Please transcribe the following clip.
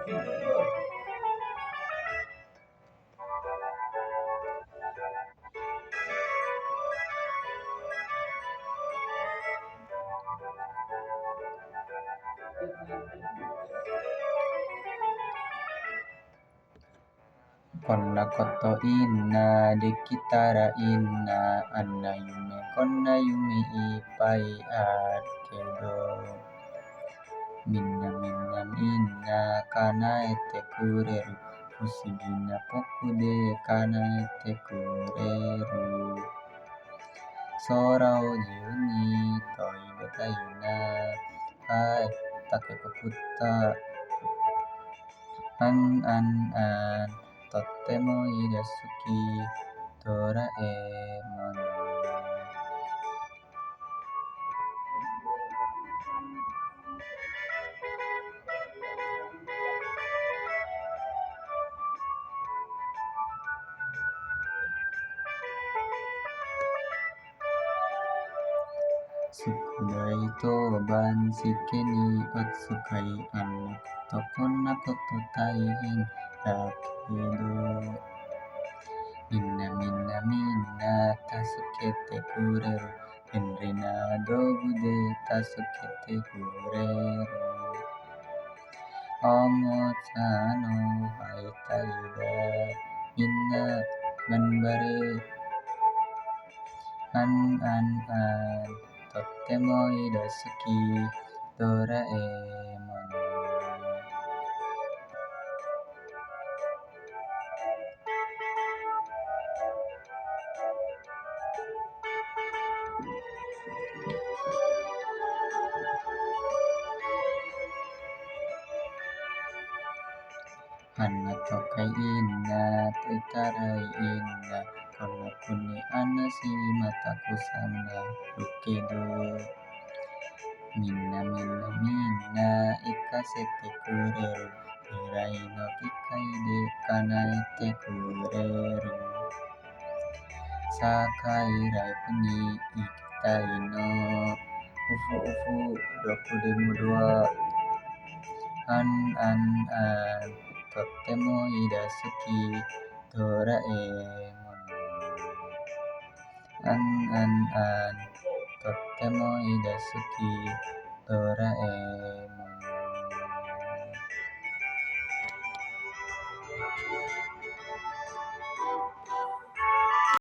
こんなこといいなできたらいいなあんな夢こんな夢いっぱいあるけどみんな叶えてくれる不思議な僕で叶えてくれる空を自由に飛べたいなはいタケコプタとってもいいです好きドラえもん宿題当番試験にお使いあんなことこんなこと大変だけどみんな助けてくれる便利な道具で助けてくれるおもちゃの配達だみんな頑張れとってもいいです好きドラえもん花とかいいなといたらいいなこの国話またくさんあるけどみんな行かせてくれる未来の機械で叶えてくれるさあ海来に行きたいのどこでもドアとってもいいです好きドラえもんとってもいいです好きドラえもん